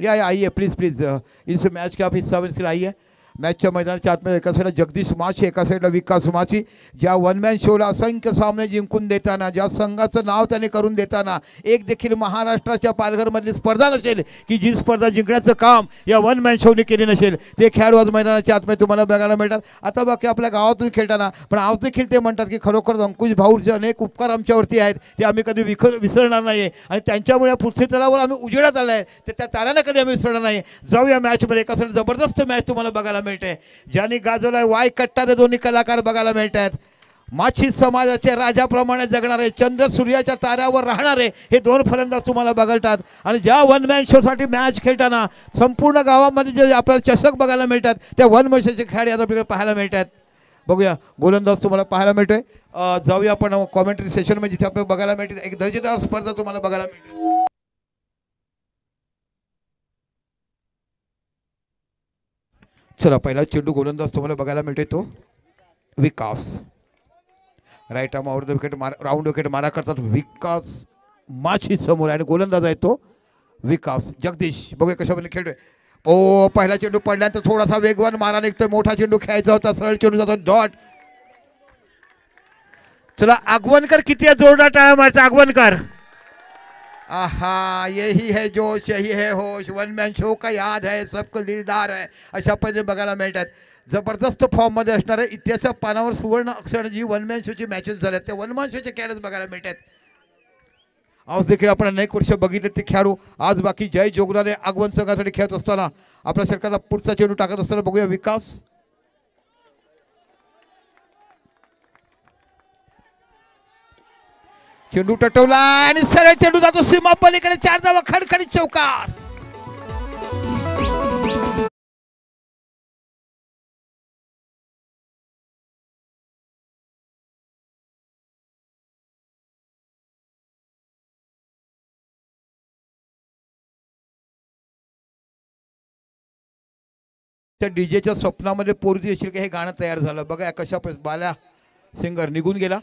या आइए please please is match के आप हिस्सा बन आइए मॅचच्या मैदानाच्या आतमध्ये एका साईडला जगदीश माची एका साईडला विकास माची ज्या वन मॅन शोला असंख्य सामने जिंकून देताना ज्या संघाचं नाव त्याने करून देताना एक देखील महाराष्ट्राच्या पालघरमधली स्पर्धा नसेल की जी स्पर्धा जिंकण्याचं काम या वन मॅन शोने केले नसेल ते खेळाडू आज मैदानाच्या आतमध्ये तुम्हाला बघायला मिळतात. आता बाकी आपल्या गावातून खेळताना पण आज देखील ते म्हणतात की खरोखर अंकुश भाऊचे अनेक उपकार आमच्यावरती आहेत ते आम्ही कधी विसरणार नाही आणि त्यांच्यामुळे पृथ्वी तलावर आम्ही उजेडात आलो आहे तर त्या ताऱ्यांना कधी आम्ही विसरणार नाही. जाऊया मॅचमध्ये एका साईड जबरदस्त मॅच तुम्हाला बघायला मिळते ज्यांनी गाजवलाय वाय कट्टा ते दोन्ही कलाकार बघायला मिळतात. माछी समाजाचे राजाप्रमाणे जगणारे चंद्र सूर्याच्या ताऱ्यावर राहणारे हे दोन फलंदाज तुम्हाला बघतात आणि ज्या वन मॅन शो साठी मॅच खेळताना संपूर्ण गावामध्ये जे आपल्याला चषक बघायला मिळतात त्या वन मॅन शोचे खेळाडू आता आपल्याला पाहायला मिळतात. बघूया गोलंदाज तुम्हाला पाहायला मिळतोय. जाऊया आपण कॉमेंट्री सेशन मध्ये जिथे आपल्याला बघायला मिळते एक दर्जेदार स्पर्धा तुम्हाला बघायला मिळते. चला पहिला चेंडू गोलंदाज तुम्हाला बघायला मिळतोय तो Vikas right arm out the wicket round wicket मारा करतात विकास माची समोर आणि गोलंदाज आहे तो विकास जगदीश. बघूया कशामध्ये खेळतोय. ओ पहिला चेंडू पडल्यानंतर थोडासा वेगवान मारा निघतोय मोठा चेंडू खेळायचा होता सरळ चेंडू जातो डॉट. चला आगवनकर किती जोरदार टाळ्या मारता आगवनकर. आहा यही है जोश यही है होश वन मॅन शो का याद है सबको दिलदार है अशा पद्धतीने बघायला मिळतात. जबरदस्त फॉर्ममध्ये असणारे इतिहासाच्या पानावर सुवर्ण अक्षर जी वन मॅन शोची मॅचेस झाल्यात त्या वन मॅन शोचे खेळाडूच बघायला मिळतात. आज देखील आपण अनेक वर्ष बघितले ते खेळाडू आज बाकी जय जोगनाने आगवण संघासाठी खेळत असताना आपल्या सरकारला पुढचा चेंडू टाकत असताना बघूया विकास. चेंडू टटवला आणि सरळ चेंडू जातो सीमा पलीकडे 4 धावा खडखडीत चौकार. त्या डीजेच्या स्वप्नामध्ये पोरजी येशील का हे गाणं तयार झालं. बघा कशा बाल्या सिंगर निघून गेला.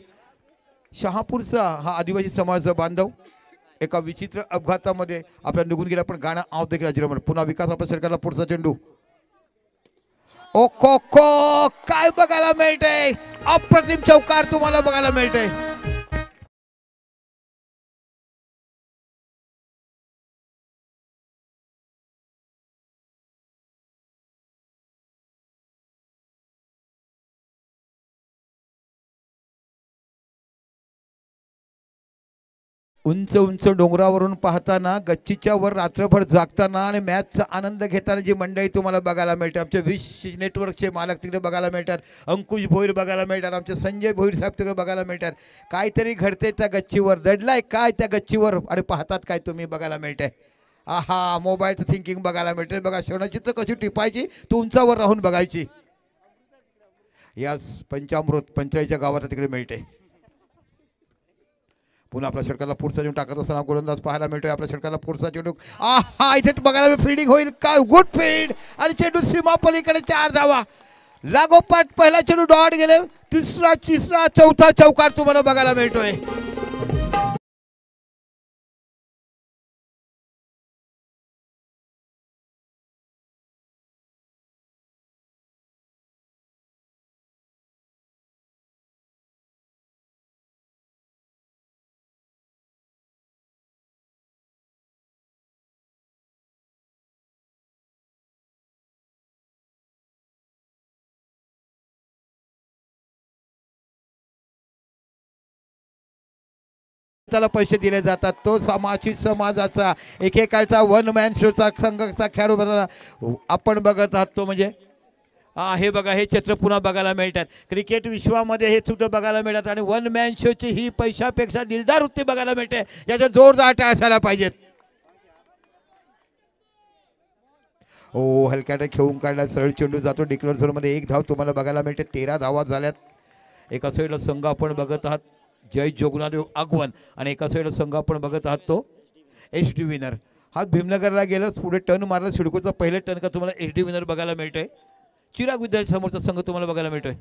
शहापूरचा हा आदिवासी समाजाचा बांधव एका विचित्र अपघातामध्ये आपल्याला निघून गेला पण गाणं आव देखील अजिरमण. पुन्हा विकास आपल्या सरकारला पुढचा चेंडू. ओ को को काय बघायला मिळतंय अप्रतिम चौकार तुम्हाला बघायला मिळतंय. उंच उंच डोंगरावरून पाहताना गच्चीच्या वर रात्रभर जागताना आणि मॅचचा आनंद घेताना जी मंडळी तुम्हाला बघायला मिळते आमचे विश नेटवर्कचे मालक तिकडे बघायला मिळतात. अंकुश भोईर बघायला मिळतात. आमचे संजय भोईर साहेब तिकडे बघायला मिळतात. काहीतरी घडते त्या गच्चीवर दडलाय काय त्या गच्चीवर आणि पाहतात काय तुम्ही बघायला मिळतंय. आहा मोबाईलचं थिंकिंग बघायला मिळते. बघा क्षणचित्र कशी टिपायची तू उंचावर राहून बघायची. यास पंचामृत पंचायतच्या गावात तिकडे मिळते. पुन्हा आपल्या षटकाला पुढचा चेंडू टाकत असताना गोलंदाज पाहायला मिळतोय. आपल्या षटकाला पुढचा चेंडू आहा इथे बघायला फिल्डिंग होईल काय गुड फील्ड आणि चेंडू सीमा पलीकडे 4 धावा लागोपाठ पहिला चेंडू डॉट गेले तिसरा तिसरा चौथा चौकार तुम्हाला बघायला मिळतोय. त्याला पैसे दिले जातात तो समाजी समाजाचा एकेकाळचा वन मॅन शोचा संघाचा खेळाडू बनला आपण बघत आहात तो म्हणजे हे बघा हे चित्र पुन्हा बघायला मिळतात. क्रिकेट विश्वामध्ये हे सुद्धा बघायला मिळतात आणि वन मॅन शोची ही पैशापेक्षा दिलदार वृत्ती बघायला मिळते. याच्या जोरदार टाळ्या असायला पाहिजेत. ओ हलक्याने खेळून काढला सरळ चेंडू जातो डिक्लेअर झोनमध्ये 1 धाव तुम्हाला बघायला मिळते. 13 धावा झाल्यात. एका साईडला संघ आपण बघत आहात जय जोगनादेव आगवण आणि एका साईडला संघ आपण बघत आहात तो एच डी विनर. हा भीमनगरला गेला पुढे टर्न मारला सिडकोचा पहिले टर्न का तुम्हाला एच डी विनर बघायला मिळतोय. चिराग विद्यालय समोरचा संघ तुम्हाला बघायला मिळतोय.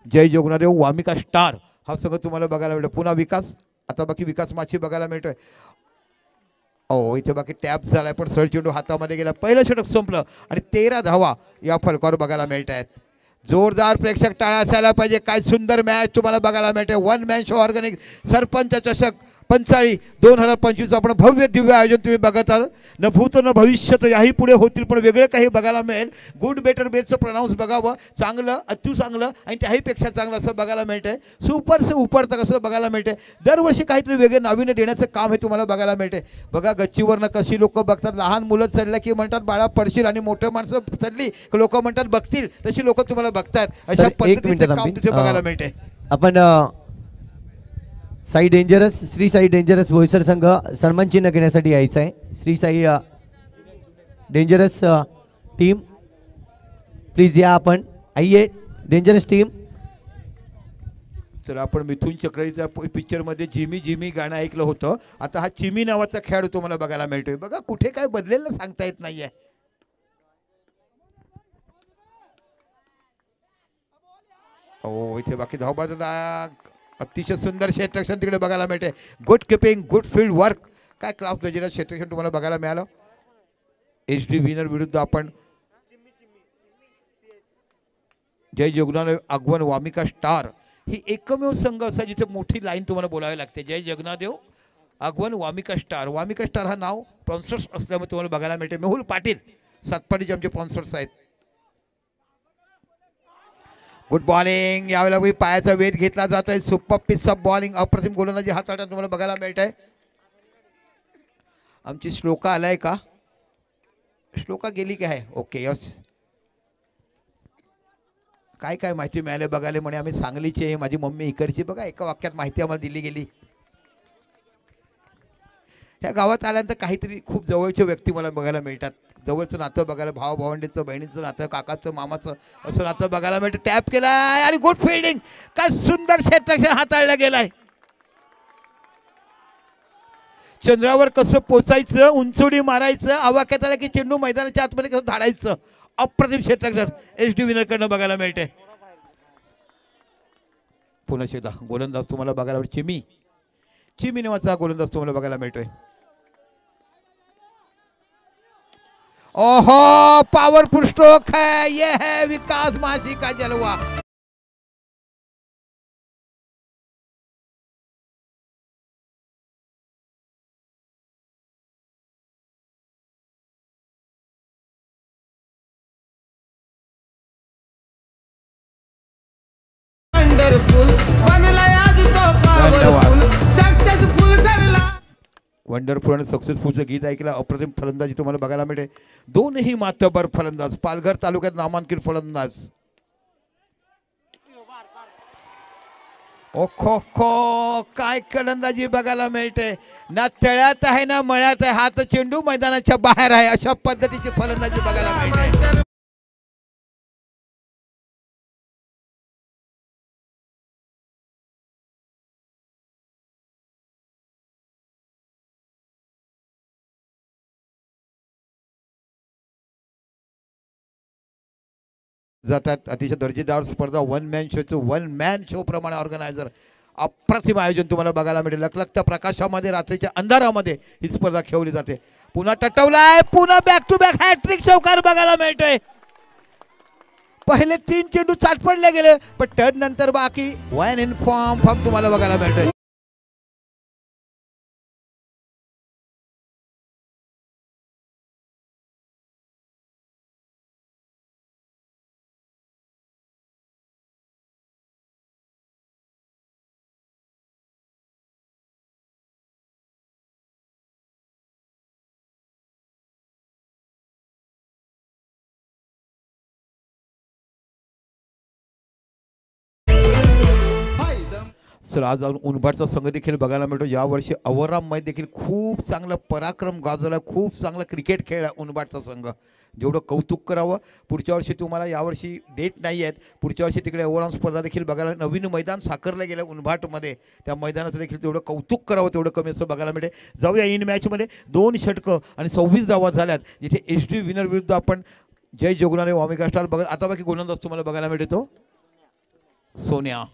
जय जोगनादेव वामिका स्टार हा संघ तुम्हाला बघायला मिळतो. पुन्हा विकास आता बाकी विकास माची बघायला मिळतोय. ओ इथे बाकी टॅप झालाय पण सरळ चेंडू हातामध्ये गेला. पहिलं षटक संपलं आणि 13 धावा या फलकावर बघायला मिळत आहेत. जोरदार प्रेक्षक टाळ्या असायला पाहिजे. काय सुंदर मॅच तुम्हाला बघायला मिळते. One man show organic sarpanch चषक पंचाळी 2025 आपण भव्य दिव्य आयोजन तुम्ही बघत आहात. न भूत न भविष्य तर याही पुढे होतील पण वेगळे काही बघायला मिळेल. गुड बेटर बेस्टचं प्रनाऊन्स बघावं. चांगलं अत्यू चांगलं आणि त्याहीपेक्षा चांगलं असं बघायला मिळतंय. सुपर से उपर तक असं बघायला मिळते. दरवर्षी काहीतरी वेगळे नाविन्य देण्याचं काम हे तुम्हाला बघायला मिळते. बघा गच्चीवरनं कशी लोक बघतात. लहान मुलं चढलं की म्हणतात बाळा पडशील आणि मोठे माणसं चढली की लोक म्हणतात बघतील. तशी लोक तुम्हाला बघतात. अशा पद्धतीचं काम तिथे बघायला मिळते. आपण साई डेंजरस श्री साई डेंजरस बोईसर संघ सन्मान चिन्ह घेण्यासाठी यायचं आहे. Shri Sai dangerous team please या. आपण आइए डेंजरस टीम. चला आपण मिथुन चक्रवर्तीच्या पिक्चरमध्ये जिमी जिमी गाणं ऐकलं होतं. आता हा चिमी नावाचा खेळाडू तुम्हाला बघायला मिळतोय. बघा कुठे काय बदलेलं सांगता येत नाहीये. ओ इथे बाकी धावबाजूला अतिशय सुंदर क्षेत्ररक्षण तिकडे बघायला मिळते. Good keeping good field work. काय क्लास दर्जाचं क्षेत्ररक्षण तुम्हाला बघायला मिळालं. HD विनर विरुद्ध आपण जय जगन्नाथ आगवण वामिका स्टार ही एकमेव संघ असा जिथे मोठी लाईन तुम्हाला बोलावी लागते. जय जगन्नाथदेव आगवण वामिका स्टार. वामिका स्टार हा नाव स्पॉन्सर्स असल्यामुळे तुम्हाला बघायला मिळते. मेहुल पाटील सातपाटीचे आमचे स्पॉन्सर्स आहेत. Good bowling. यावेळेला पायाचा वेध घेतला जात आहे. Super pitch of bowling. अप्रतिम गोलंदाजी हाताळताना तुम्हाला बघायला मिळत आहे. आमची श्लोका आलाय का. श्लोका गेली काय आहे. Okay yes. काय काय माहिती मिळाली बघायला. म्हणे आम्ही सांगलीचे आहे माझी मम्मी इकडची. बघा एका वाक्यात माहिती आम्हाला दिली गेली. ह्या गावात आल्यानंतर काहीतरी खूप जवळचे व्यक्ती मला बघायला मिळतात. जवळचं नातं बघायला भाव भावंडीचं बहिणीचं नातं काकाचं मामाचं असं नातं बघायला मिळतं. टॅप केलाय आणि गुड फिल्डिंग. काय सुंदर क्षेत्ररक्षण हाताळलं गेलाय. चंद्रावर कसं पोचायचं उंचोडी मारायचं आवाक्यात आला की चेंडू मैदानाच्या आतमध्ये कसं धाडायचं. अप्रतिम क्षेत्ररक्षण HD विनरकडनं बघायला मिळते. पुन्हा शेदा गोलंदाज तुम्हाला बघायला मिळतो. चिमी चिमी नावाचा गोलंदाज तुम्हाला बघायला मिळतोय. ओहो पावरफुल स्ट्रोक है. ये है विकास मासी का जलवा. वंडरफुल आणि सक्सेसफुलचं गीत ऐकलं. अप्रतिम फलंदाजी तुम्हाला बघायला मिळते. दोनही मातबर फलंदाज पालघर तालुक्यात नामांकित फलंदाज. ओ खो खो काय फलंदाजी बघायला मिळते. ना तळ्यात आहे ना मळ्यात आहे. हात चेंडू मैदानाच्या बाहेर आहे. अशा पद्धतीची फलंदाजी बघायला मिळते. जातात अतिशय दर्जेदार स्पर्धा. वन मॅन शोचं वन मॅन शो प्रमाणे ऑर्गनायझर अप्रतिम आयोजन तुम्हाला बघायला मिळेल. लखलखत्या प्रकाशामध्ये रात्रीच्या अंधारामध्ये ही स्पर्धा खेळवली जाते. पुन्हा टटवलाय. पुन्हा बॅक टू बॅक हॅट्रिक चौकार बघायला मिळतोय. पहिले 3 चेंडू चाटपडले गेले पण टर्न नंतर बाकी वन इन फॉर्म तुम्हाला बघायला मिळतोय. चला आज उनबाडचा संघ देखील बघायला मिळतो. यावर्षी अवराममध्ये देखील खूप चांगला पराक्रम गाजवला. खूप चांगला क्रिकेट खेळला उनबाडचा संघ. जेवढं कौतुक करावं. पुढच्या वर्षी तुम्हाला यावर्षी डेट नाही आहेत. पुढच्या वर्षी तिकडे ओव्हरऑल स्पर्धा देखील बघायला नवीन मैदान साकारलं गेलं उनबाटमध्ये. त्या मैदानाचं देखील तेवढं कौतुक करावं तेवढं कमी असं बघायला मिळते. जाऊया इन मॅचमध्ये 2 षटकं आणि 26 धावा झाल्यात. जिथे HD विनर विरुद्ध आपण जय जोगुणाने वामिका स्टार बघत. आता बाकी गोलंदाज तुम्हाला बघायला मिळतो सोन्या.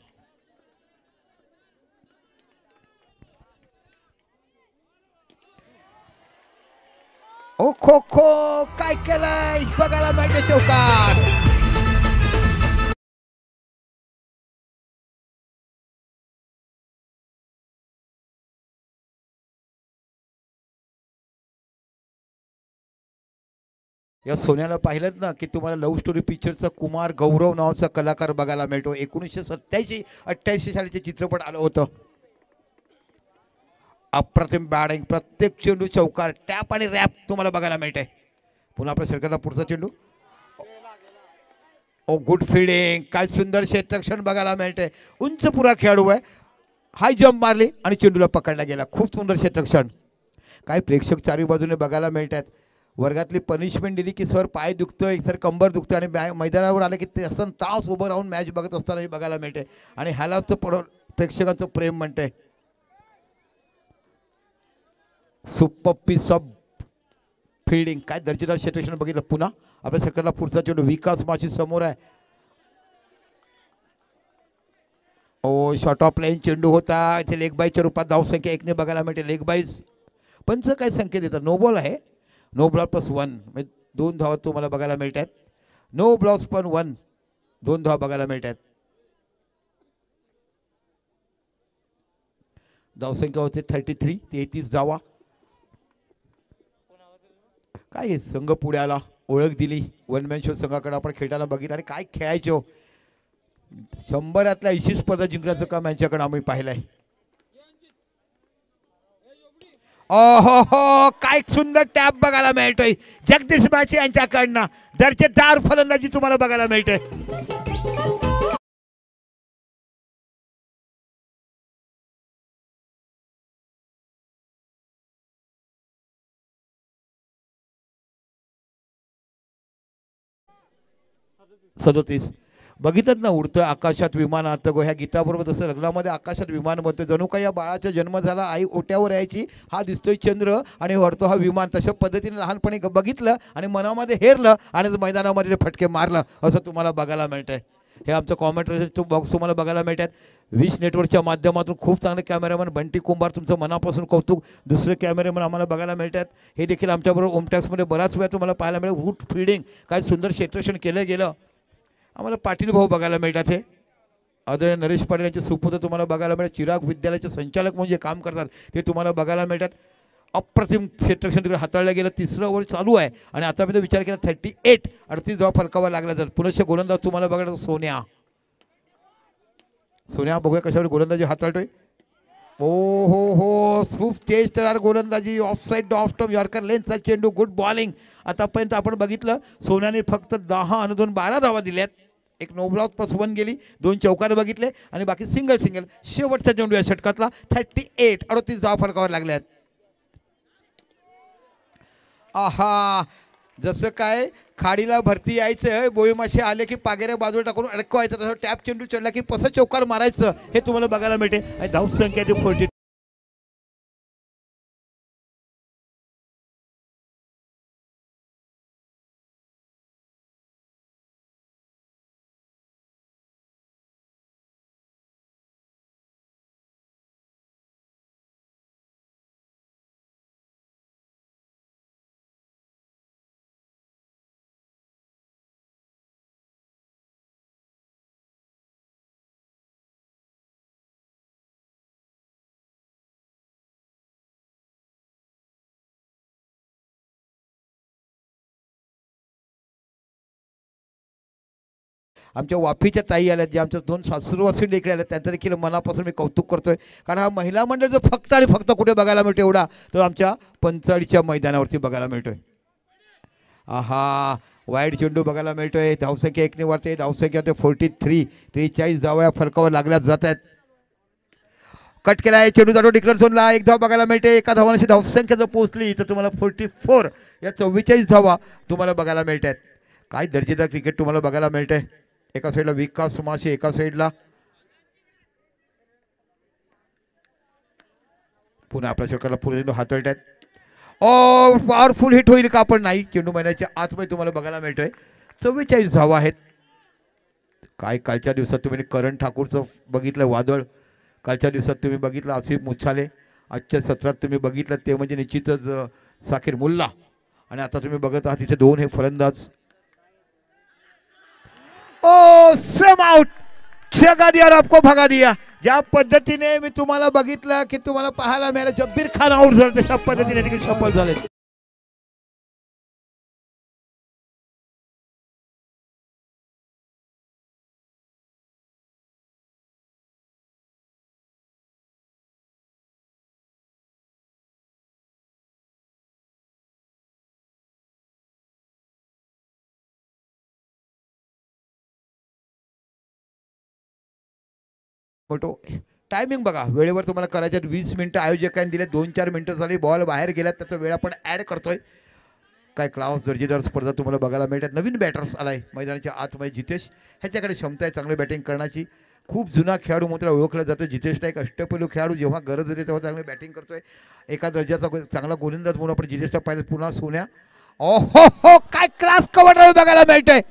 ओ खो खो काय केलंय बघायला मिळते चौकार. या सोन्याला पाहिलं ना की तुम्हाला लव्ह स्टोरी पिक्चरचा कुमार गौरव नावाचा कलाकार बघायला मिळतो. 1987-88 सालीचे चित्रपट आलं होतं. अप्रतिम बॅटिंग, प्रत्येक चेंडू चौकार, टॅप आणि रॅप तुम्हाला बघायला मिळते. पुन्हा आपल्या सरकारला पुढचा चेंडू. ओ गुड फिल्डिंग, काय सुंदर क्षेत्ररक्षण बघायला मिळते. उंच पुरा खेळाडू आहे, हाय जंप मारली आणि चेंडूला पकडला गेला. खूप सुंदर क्षेत्ररक्षण. काय प्रेक्षक चारी बाजूने बघायला मिळतात. वर्गातली पनिशमेंट दिली की सर पाय दुखतोय, सर कंबर दुखतं आणि मैदानावर आलं की ते असं तास उभं राहून मॅच बघत असताना बघायला मिळते. आणि ह्यालाच तर प्रेक्षकांचं प्रेम म्हणते. सुपर पीस ऑफ फिल्डिंग, काय दर्जेदार क्षेत्ररक्षण बघितलं. पुन्हा आपल्या सरकारला पुढचा चेंडू. विकास माशी समोर आहे. ओ शॉर्ट ऑफ लाईन चेंडू होता. इथे लेग बाईच्या रूपात धावसंख्या 1ने बघायला मिळते. लेग बाईज पंच काय संख्या देतात. नो बॉल आहे. नो बॉल +1 म्हणजे 2 धावा तुम्हाला बघायला मिळतात. नो बॉल्स पण 1, 2 धावा बघायला मिळतात. धावसंख्या होते 33, 33 धावा. काय संघ पुढे आला, ओळख दिली. वन मॅन शो संघाकडे आपण खेळताना बघितलं आणि काय खेळायचो. 100 80 स्पर्धा जिंकण्याचं काम यांच्याकडे आम्ही पाहिलंय. ओहो हो, काय सुंदर टॅप बघायला मिळतोय जगदीश माची यांच्याकडनं. दर्जेदार फलंदाजी तुम्हाला बघायला मिळते. सदोतीस बघितलं ना, उडतं आकाशात विमान आता गो. ह्या गीताबरोबर जसं लग्नामध्ये आकाशात विमान बनतं, जणू काही या बाळाचा जन्म झाला, आई ओट्यावर यायची, हा दिसतोय चंद्र आणि वरतो हा विमान. तशा पद्धतीने लहानपणी बघितलं आणि मनामध्ये हेरलं आणि मैदानामध्ये फटके मारलं असं तुम्हाला बघायला मिळतंय. हे आमचं कॉमेंट्री बॉक्स तुम्हाला बघायला मिळतात. विश नेटवर्कच्या माध्यमातून खूप चांगले कॅमेरामॅन बंटी कुंभार, तुमचं मनापासून कौतुक. दुसरे कॅमेरामॅन आम्हाला बघायला मिळतात. हे देखील आमच्याबरोबर ओमटॅक्समध्ये बराच वेळा तुम्हाला पाहायला मिळेल. रूट फिल्डिंग, काय सुंदर क्षेत्ररक्षण केलं गेलं. आम्हाला पाटील भाऊ बघायला मिळतात. हे आदरणीय नरेश पाटील यांचे सुपुत्र तुम्हाला बघायला मिळतात. चिराग विद्यालयाचे संचालक म्हणून जे काम करतात ते तुम्हाला बघायला मिळतात. अप्रतिम क्षेत्ररक्षण तिकडे हाताळलं गेलं. 3रं ओव्हर चालू आहे आणि आतापर्यंत विचार केला 38, 38 धावा फलकावा लागला. जर पुनश्च गोलंदाज तुम्हाला बघायला सोन्या. सोन्या बघूया कशावर गोलंदाजी हाताळतोय. ओ हो हो, खूप तेज तरार गोलंदाजी. Off side off stump yorker लेन्थचा चेंडू. Good bowling. आतापर्यंत आपण बघितलं सोन्याने फक्त 10 आणि 2 12 धावा दिल्यात. एक नो बॉल +1 गेली, 2 चौकार बघितले आणि बाकी सिंगल. शेवटचा चेंडू या षटकातला 38, 38 धावा फलकावर लागल्यात. आहा, जसं काय खाडीला भरती यायचं, बोईमाशी आले की पागेऱ्या बाजूला टाकून अडकवायचं, तसं टॅप चेंडू चढला की कसं चौकार मारायचं हे तुम्हाला बघायला मिळते. आणि धावसंख्या ती 40. आमच्या वाफीच्या ताई आल्या, ज्या आमच्या 2 सासूरवासी इकडे आल्या, त्यांचं देखील मनापासून मी कौतुक करतोय. कारण हा महिला मंडळ जो फक्त आणि फक्त कुठे बघायला मिळतो एवढा, तो आमच्या पंचाळीच्या मैदानावरती बघायला मिळतोय. आहा, वाईड चेंडू बघायला मिळतोय. धावसंख्या 1ने वाढते. धावसंख्या 43, 43 धावा फलकावर लागल्या जात आहेत. कट केला आहे चेंडू, जातो डिक्लेअर झोनला. 1 धाव बघायला मिळते. एका धावाने धावसंख्या जर पोहोचली तर तुम्हाला 44 या 44 धावा तुम्हाला बघायला मिळतात. काय दर्जेदार क्रिकेट तुम्हाला बघायला मिळतंय. एका साईडला विकास माशी, एका साईडला पुन्हा आपल्या षटकाला पुढे हाताळतात. ओ पॉवरफुल हिट होईल का आपण, नाही. चेंडू महिन्याच्या आतमध्ये तुम्हाला बघायला मिळतोय. 44 धावा आहेत. काय कालच्या दिवसात तुम्ही करण ठाकूरचं बघितलं वादळ, कालच्या दिवसात तुम्ही बघितलं आसिफ मुच्छाले, आजच्या सत्रात तुम्ही बघितलं ते म्हणजे निश्चितच साकीर मुल्ला. आणि आता तुम्ही बघत आहात इथे दोन हे फलंदाज. ओ सेम आउट. जगा दिया आपको भगा दिया. ज्या पद्धतीने मी तुम्हाला बघितलं की तुम्हाला पाहायला मिळालं जब्बीर खान आउट झाले तशा पद्धतीने देखील सफल झाले. फोटो टायमिंग बघा वेळेवर तुम्हाला करायच्यात. 20 मिनिटं आयोजकांनी दिले. 2-4 मिनिटं झाली बॉल बाहेर गेल्यात त्याचा वेळ आपण ॲड करतोय. काय क्लास दर्जेदार स्पर्धा तुम्हाला बघायला मिळतात. नवीन बॅटर्स आलाय मैदानाच्या आतमध्ये जितेश. ह्याच्याकडे क्षमता आहे चांगली बॅटिंग करण्याची. खूप जुना खेळाडू म्हणून त्याला ओळखलं जातं. जितेशला एक अष्टपैलू खेळाडू जेव्हा गरज येते तेव्हा चांगली बॅटिंग करतोय. एका दर्जाचा चांगला गोलंदाज म्हणून आपण जितेशला पाहिलं. पुन्हा सोन्या. ओहो हो काय क्लास कव्हर बघायला मिळतंय.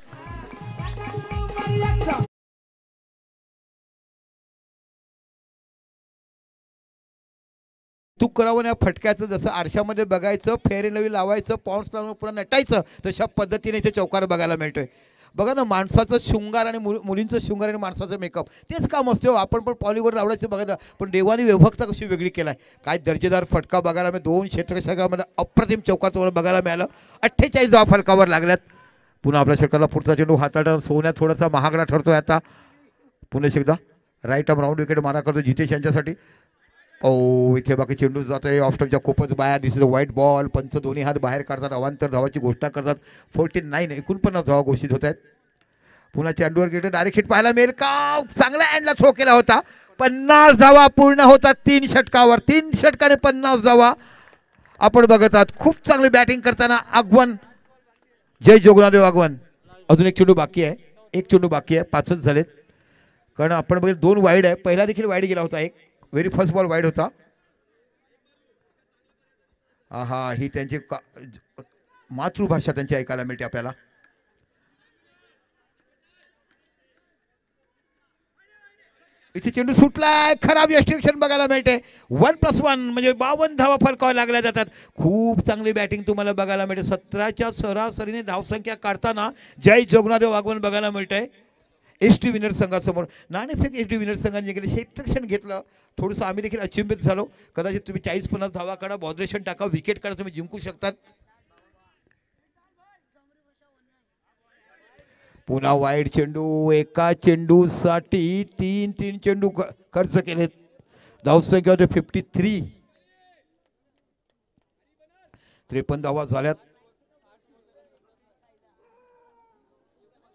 तू करावं या फटक्याचं जसं आरशामध्ये बघायचं फेअर अँड लवली लावायचं पाऊंड्स लावून पुन्हा नटायचं तशा पद्धतीने इथे चौकार बघायला मिळतोय. बघा ना माणसाचं शृंगार आणि मुलींचं शृंगार आणि माणसाचं मेकअप तेच काम असते. आपण पण पॉलीवूड लावडायचं बघायला पण देवाने विभक्ता कशी वेगळी केलाय. काय दर्जेदार फटका बघायला मिळाला. 2 क्षेत्ररक्षकामध्ये अप्रतिम चौकार तुम्हाला बघायला मिळालं. 48 धावा फलकावर लागल्यात. पुन्हा आपल्या षटकाला पुढचा चेंडू हाताळताना सोन्या थोडासा महागडा ठरतोय आता. पुन्हा एकदा राईट आर्म राऊंड विकेट मारा करतो जितेश यांच्यासाठी. ओ इथे बाकी चेंडू जातोय ऑफस्टमच्या खूपच बाहेर दिसतो. White ball. पंच दोन्ही हात बाहेर काढतात. अवांतर धावाची घोषणा करतात. 49 धावा घोषित होत आहेत. पुन्हा चेंडूवर गेले डायरेक्ट हिट पाहायला मिळेल का. चांगला हँडला थ्रो केला होता. 50 धावा पूर्ण होतात 3 षटकावर. 3 षटकाने 50 धावा आपण बघत आहात. खूप चांगली बॅटिंग करताना आगवन जय जोगनादेव आगवन. अजून एक चेंडू बाकी आहे. एक चेंडू बाकी आहे. 5च झालेत कारण आपण बघितलं 2 वाईड आहे. पहिला देखील वाईड गेला होता. एक व्हेरी फर्स्ट बॉल वाईड होता. हा ही त्यांची मातृभाषा त्यांची ऐकायला मिळते आपल्याला. इथे चेंडू सुटलाय. खराब यष्टिक्षण बघायला मिळते. 1+1 म्हणजे 52 धावा फलकावर लागल्या जातात. खूप चांगली बॅटिंग तुम्हाला बघायला मिळते. 17च्या सरासरीने धावसंख्या काढताना जय जोगनादेव आगमन बघायला मिळतंय. एस.टी. विनर संघासमोर. नाणेफेक एस.टी. विनर संघाने जे केलं क्षेत्ररक्षण घेतलं. थोडंसं आम्ही देखील अचंबित झालो. कदाचित तुम्ही 40-50 धावा काढा बॉद्रेशन टाका विकेट काढा तुम्ही जिंकू शकतात. पुन्हा वाईड चेंडू. एका चेंडूसाठी 3 चेंडू खर्च केलेत. धावसंख्या होते 53. 53 धावा झाल्यात.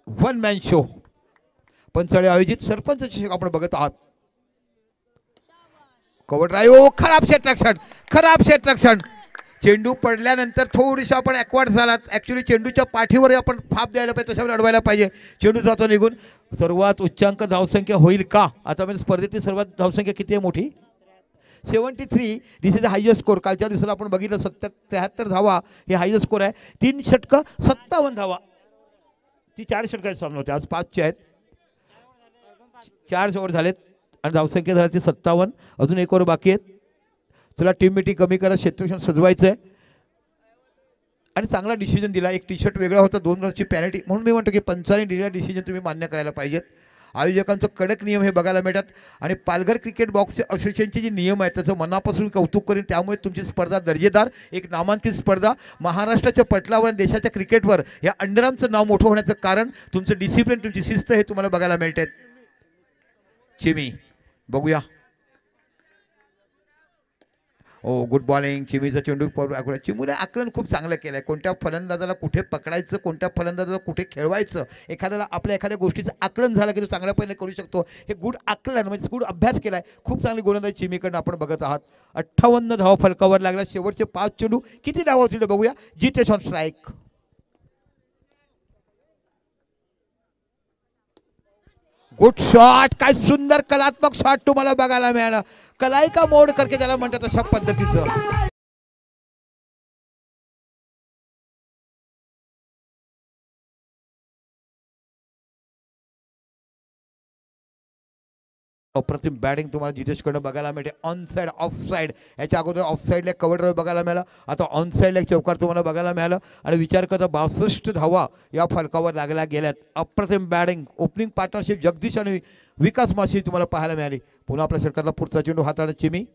1 मॅन शो पंचाळे आयोजित सरपंच चषक आपण बघत आहात. Cover drive. खराब क्षेत्ररक्षण. खराब क्षेत्ररक्षण. चेंडू पडल्यानंतर थोडीशी आपण ॲक्वर्ड झालात. ॲक्च्युली चेंडूच्या पाठीवर आपण फाप द्यायला पाहिजे तशावर अडवायला पाहिजे. चेंडू जातो निघून. सर्वात उच्चांक धावसंख्या होईल का आता म्हणजे स्पर्धेतील सर्वात धावसंख्या किती आहे मोठी 73. दिस इज द हायेस्ट स्कोर. कालच्या दिवसाला आपण बघितलं 73 धावा हे हायेस्ट स्कोर आहे. 3 षटकं 57 धावा. ती 4 षटकाचे सामने होते. आज 5चे आहेत. 4 ओव्हर झालेत आणि धावसंख्या झाली ती 57. अजून 1 ओव्हर बाकी आहेत. चला टीम मिटिंग कमी करा. क्षेत्ररक्षण सजवायचं आहे आणि चांगला डिसिजन दिला. एक टी शर्ट वेगळा होता. 2 रनची पॅनल्टी म्हणून मी म्हणतो की पंचांनी दिलेला डिसिजन तुम्ही मान्य करायला पाहिजेत. आयोजकांचं कडक नियम हे बघायला मिळतात आणि पालघर क्रिकेट बॉक्स असोसिएशनचे जे नियम आहेत त्याचं मनापासून कौतुक करेन. त्यामुळे तुमची स्पर्धा दर्जेदार एक नामांकित स्पर्धा महाराष्ट्राच्या पटलावर देशाच्या क्रिकेटवर या अंडरआर्मचं नाव मोठं होण्याचं कारण तुमचं डिसिप्लिन तुमची शिस्त हे तुम्हाला बघायला मिळते. चिमी बघूया. ओ गुड बॉलिंग. चिमीचा चेंडू चिमूने आकलन खूप चांगलं केलं आहे. कोणत्या फलंदाजाला कुठे पकडायचं कोणत्या फलंदाजाला कुठे खेळवायचं एखाद्याला आपल्या एखाद्या गोष्टीचं आकलन झालं की तो चांगल्या पद्धतीने करू शकतो. हे गुड आकलन म्हणजे गुड अभ्यास केला आहे. खूप चांगली गोलंदाजी चिमीकडनं आपण बघत आहात. 58 धावा फलकावर लागला. शेवटचे 5 चेंडू किती धावा होतील बघूया. Jitesh on strike. Good shot. काय सुंदर कलात्मक शॉट तुम्हाला बघायला मिळाला. कलाई का मोड करके त्याला म्हणतात अशा पद्धतीचं. अप्रतिम बॅटिंग तुम्हाला जितेशकडनं बघायला मिळते. ऑन साईड ऑफ साईड, याच्या अगोदर ऑफ साईडला कव्हर ड्राईव्ह बघायला मिळालं, आता ऑन साईडला एक चौकार तुम्हाला बघायला मिळालं. आणि विचार करता 62 धावा या फलकावर लागल्या गेल्यात. अप्रतिम बॅटिंग ओपनिंग पार्टनरशिप जगदीश आणि विकास माशी तुम्हाला पाहायला मिळाली. पुन्हा आपल्या षटकातला पुढचा चेंडू हाताळत चिमी.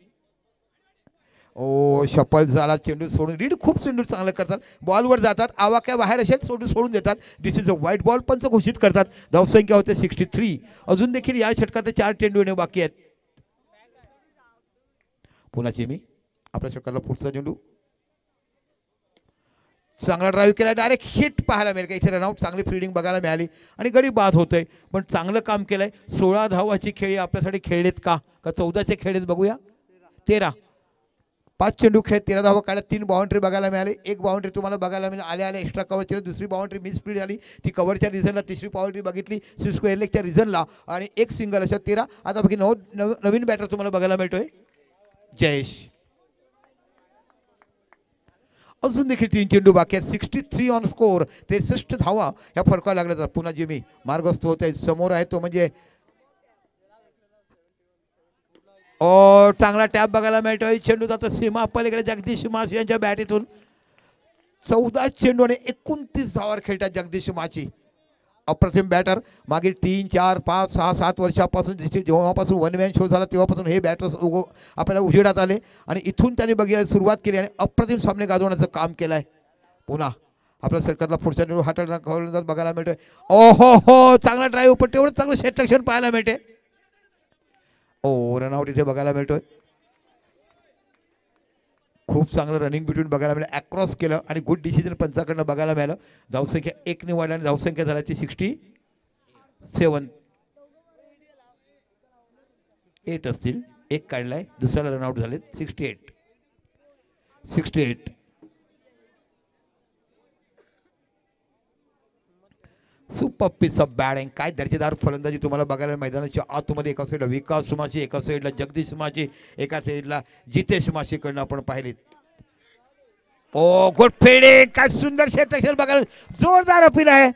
ओ शपल झाला, चेंडू सोडून रीड खूप चेंडू चांगलं करतात, बॉलवर जातात, आवाक्या बाहेर असेल चेंडू सोडून देतात. दिस इज अ व्हाईट बॉल, पंच घोषित करतात. धावसंख्या होते 63. अजून देखील या षटकात 4 चेंडू येणे बाकी आहेत. पुन्हा चिमी आपल्या षटकातला पुढचा चेंडू चांगला ड्राईव्ह केला, डायरेक्ट हिट पाहायला मिळेल का इथे. रनआउट, चांगली फिल्डिंग बघायला मिळाली आणि गडी बाद होतोय, पण चांगलं काम केलंय. 16 धावाची खेळी आपल्यासाठी खेळलेत का 14चे खेळलेत बघूया. 13 5 चेंडू खेळ 13 धावा काढल्या, 3 बाउंड्री बघायला मिळाली. एक बाउंड्री तुम्हाला बघायला मिळाली आल्या आल्या एक्स्ट्रा कव्हर केलं. दुसरी बाउंड्री मिस स्पीड आली, ती कव्हरच्या रिझनला. तिसरी बाउंड्री बघितली सिस्को एअरलेगच्या रिझनला आणि एक सिंगल. अशा 13. आता बाकी नवीन बॅटर तुम्हाला बघायला मिळतोय जयेश. अजून देखील 3 चेंडू बाकी आहेत. 63 ऑन स्कोर, 63 धावा ह्या फरकावर लागल्या. पुन्हा जिमी मार्गस्थ होत आहे, समोर आहे तो म्हणजे चांगला टॅप बघायला मिळतोय. चेंडू जातो सीमा पलीकडे जगदीश माची यांच्या बॅटीतून. 14 चेंडू आणि 29 धावावर खेळतात जगदीश माची. अप्रतिम बॅटर. मागील 3, 4, 5, 6, 7 वर्षापासून जेव्हापासून वन मॅन शो झाला तेव्हापासून हे बॅटर्स आपल्याला उजेडात आले आणि इथून त्यांनी बघायला सुरुवात केली आणि अप्रतिम सामने गाजवण्याचं काम केलं आहे. पुन्हा आपल्या सरकारला पुढच्या चेंडू हाताळण्यात बघायला मिळतोय. ओहो हो, चांगला ड्राईव्ह, पण तेवढं चांगलं क्षेत्ररक्षण पाहायला मिळते. रनआउट इथे बघायला मिळतोय. खूप चांगलं रनिंग बिटवीन बघायला मिळालं, अक्रॉस केलं आणि गुड डिसिजन पंचाकडनं बघायला मिळालं. धावसंख्या 1 ने वाढली आणि धावसंख्या झाली ती 67 असतील. एक काढलाय, दुसऱ्याला रनआउट झाले 68. Super piece of batting. काय दर्जेदार फलंदाजी तुम्हाला बघायला मैदानाच्या आतमध्ये. एका साईडला विकास माशी, एका साईडला जगदीश माशी, एका साईडला जितेश माशीकडनं आपण पाहिलीत. गुड फिल्डिंग, काय सुंदर क्षेत्ररक्षण बघायला, जोरदार अपील आहे.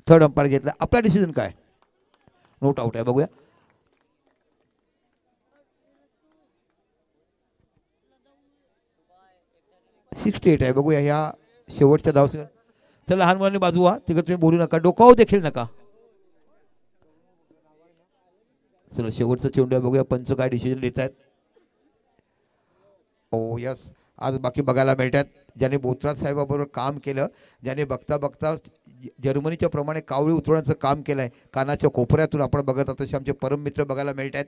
थर्ड अंपायर घेतला. आपला डिसिजन काय? नोट आउट आहे, बघूया. $68 आहे, बघूया ह्या शेवटच्या धावसंख्या. तर लहान मुलांनी बाजू व्हा, तिकडे तुम्ही बोलू नका, डोकावू देखील नका. चला शेवटचा चेंडू बघूया, पंच काय डिसिजन देत आहेत. यस, आज बाकी बघायला मिळतात. ज्याने बोथरा साहेबाबरोबर काम केलं, ज्याने बघता बघता जर्मनीच्या प्रमाणे कावळी उतरवण्याचं काम केलं आहे. कानाच्या कोपऱ्यातून आपण बघत आहोत तसे आमचे परम मित्र बघायला मिळत आहेत.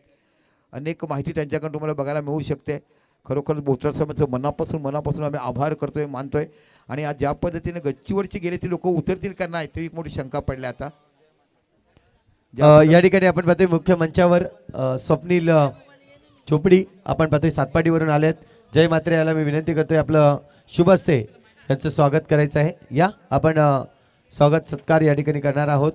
अनेक माहिती त्यांच्याकडून तुम्हाला बघायला मिळू शकते. खरोखर बोथरा साहेबांचं मनापासून आम्ही आभार करतोय, मानतोय. आणि आज ज्या पद्धतीने गच्चीवरची गेले ती लोक उतरतील का नाही ते एक मोठी शंका पडली. आता या ठिकाणी आपण पाहतोय मुख्य मंचावर स्वप्नील चोपडी आपण पाहतोय सातपाडीवरून आलेत. जय मात्रे याला मी विनंती करतोय आपलं शुभ हस्ते यांचं स्वागत करायचं आहे. या आपण स्वागत सत्कार या ठिकाणी करणार आहोत.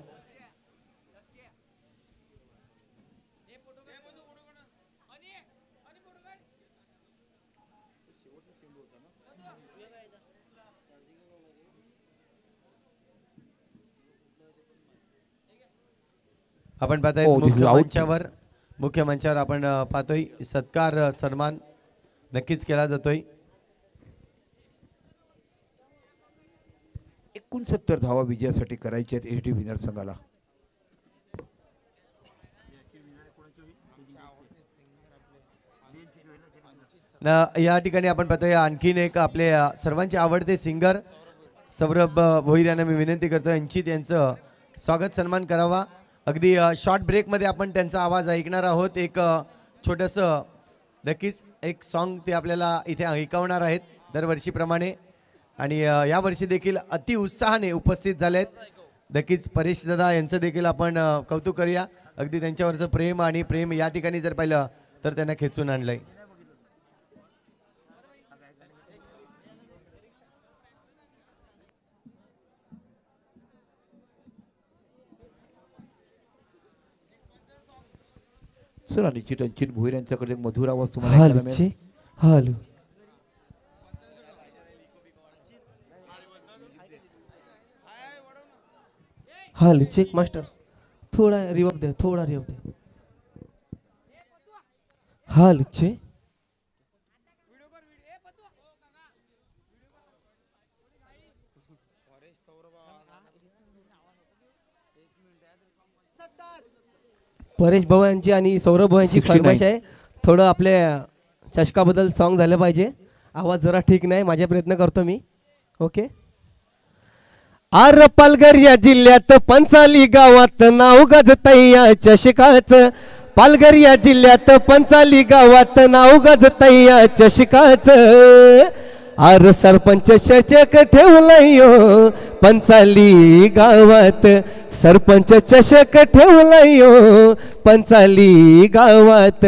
आपण पाहताय मुख्य मंचावर आपण पाहतोय सत्कार सन्मान नक्कीच केला जातोय. 69 धावा विजयासाठी करायचे आहेत एचडी विनर संघाला. या ठिकाणी आपण पाहतोय आणखीन एक आपले सर्वांचे आवडते सिंगर सौरभ भोईर यांना मी विनंती करतोय यांची त्यांचं स्वागत सन्मान करावा. अगदी शॉर्ट ब्रेकमध्ये आपण त्यांचा आवाज ऐकणार आहोत. एक छोटंसं नक्कीच एक सॉन्ग ते आपल्याला इथे ऐकवणार आहेत दरवर्षीप्रमाणे आणि यावर्षी देखील अति उत्साहाने उपस्थित झालेत. नक्कीच परेश दादा यांचं देखील आपण कौतुक करूया. अगदी त्यांच्यावरचं प्रेम आणि प्रेम या ठिकाणी जर पाहिलं तर त्यांना खेचून आणलंय. चला निश्चित भोईर यांच्याकडे मधुर आवाज तुम्हाला ऐकायला मिळेल. हॅलो हॅलो चेक मास्टर थोडा रिवर्ब दे, थोडा रिवर्ब दे. हालचे परेश भाऊ यांची आणि सौरभ भाऊ यांची 69. फरमाईश आहे. थोडं आपल्या चषकाबद्दल सॉन्ग झालं पाहिजे. आवाज जरा ठीक नाही, माझे प्रयत्न करतो मी. ओके. आर पालघर या जिल्ह्यात पंचाली गावात नाव गाजतंय या चषकाचं. पालघर या जिल्ह्यात पंचाली गावात नाव गाजतंय या चषकाचं. आर सरपंच चषक ठेवलाय यो पंचाली गावात. सरपंच चषक ठेवलाय यो पंचाली गावात.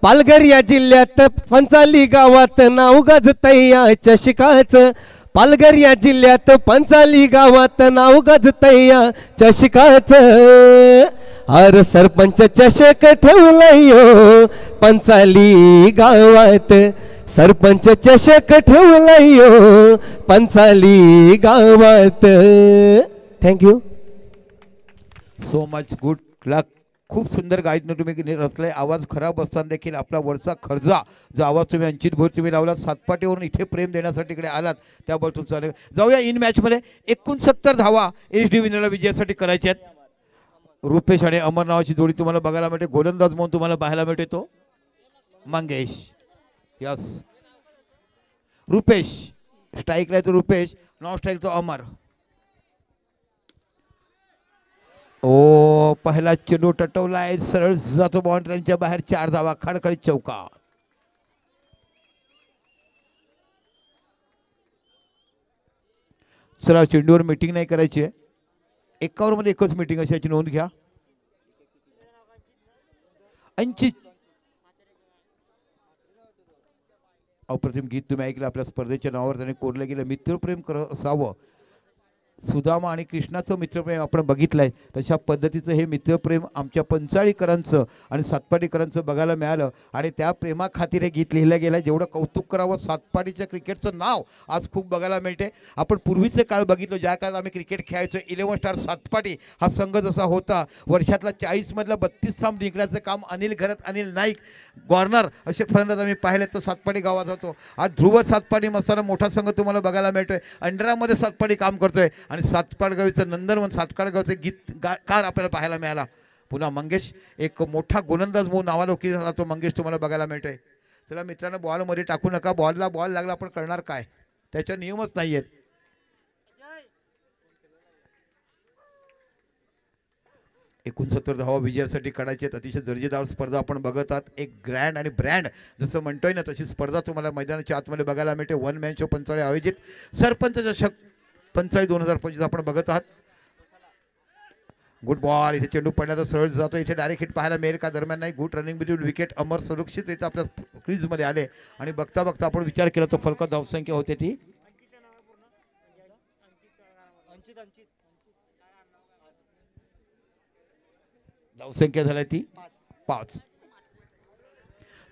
पालघर या जिल्ह्यात पंचाली गावात नाव गाजतंय या चषकाचं. पालघर या जिल्ह्यात पंचाली गावात नाव गाजतंय या चषकाचं. अर सरपंच चषक ठेवलाय यो पंचाली गावात. सरपंच चषक ठेवलाय यो पंचाली गावात. थँक्यू. सो मच गुड लक. खूप सुंदर गाईडनं तुम्ही रचलाय. आवाज खराब असताना देखील आपला वरचा खर्जा जो आवाज तुम्ही अंचित भोर तुम्ही लावला, सातपाटीवरून इथे प्रेम देण्यासाठी इकडे आलात, त्याबद्दल तुमचा जाऊया इन मॅचमध्ये. 69 धावा एच डी विनरला विजयासाठी करायच्या आहेत. रुपेश आणि अमर नावाची जोडी तुम्हाला बघायला मिळते. गोलंदाज म्हणून तुम्हाला पाहायला मिळते तो मंगेश. यस, रुपेश स्ट्राईकला तो रुपेश, नॉन स्ट्राईक तो अमर. ओ पहिला चेंडू टटवलाय, सरळ जातो बाउंड्रीच्या बाहेर. 4 धावा, खडखडीत चौका. चला, चेंडूवर मीटिंग नाही करायची आहे. एका ओव्हरमध्ये एकच मीटिंग अशी, याची नोंद घ्या. 80 अप्रतिम गीत तुम्ही ऐकलं. आपल्या स्पर्धेच्या नावावर त्याने कोरलं गेलं. मित्रप्रेम असावं. सुदामा आणि कृष्णाचं मित्रप्रेम आपण बघितलंय, तशा पद्धतीचं हे मित्रप्रेम आमच्या पंचाळीकरांचं आणि सातपाटीकरांचं बघायला मिळालं. आणि त्या प्रेमाखातीर हे गीत लिहिलं गेलं. जेवढं कौतुक करावं, सातपाटीच्या क्रिकेटचं नाव आज खूप बघायला मिळते. आपण पूर्वीचे काळ बघितलं, ज्या काळात आम्ही क्रिकेट खेळायचो. 11 स्टार सातपाटी हा संघ जसा होता, वर्षातला 40 मधला 32 साम जिंकण्याचं काम अनिल घरत, अनिल नाईक, गॉर्नर असे फलंदाज आम्ही पाहिले. तो सातपाटी गावात होतो. आज ध्रुव सातपाटी मस्ताना मोठा संघ तुम्हाला बघायला मिळतोय. अंडरामध्ये सातपाटी काम करतोय. आणि सातपाडगावीचं नंदनवन सातपाडगावचं गीतकार आपल्याला पाहायला मिळाला. पुन्हा मंगेश एक मोठा गोलंदाज म्हणून नावालौकिक झाला तो मंगेश तुम्हाला बघायला मिळतोय. त्याला मित्रांनो बॉलमध्ये टाकू नका. बॉलला बॉल लागला आपण करणार काय, त्याच्या नियमच नाही आहेत. एकूण 70 धावा विजयासाठी काढायचे आहेत. अतिशय दर्जेदार स्पर्धा आपण बघत आहात. एक ग्रँड आणि ब्रँड जसं म्हणतोय ना, तशी स्पर्धा तुम्हाला मैदानाच्या आतमध्ये बघायला मिळते. 1 मॅन शो पंचाळी आयोजित सरपंच चषक पंचाळी 2025 आपण बघत आहात. Good ball. इथे चेंडू पडण्याचा सरळ जातो. इथे डायरेक्ट हिट पाहायला मिळेल का, दरम्यान नाही. Good running between wicket. Amar सुरक्षितरित्या आपल्या क्रीजमध्ये आले. आणि बघता बघता आपण विचार केला तो फलक धावसंख्या होते ती धावसंख्या झाली ती 5.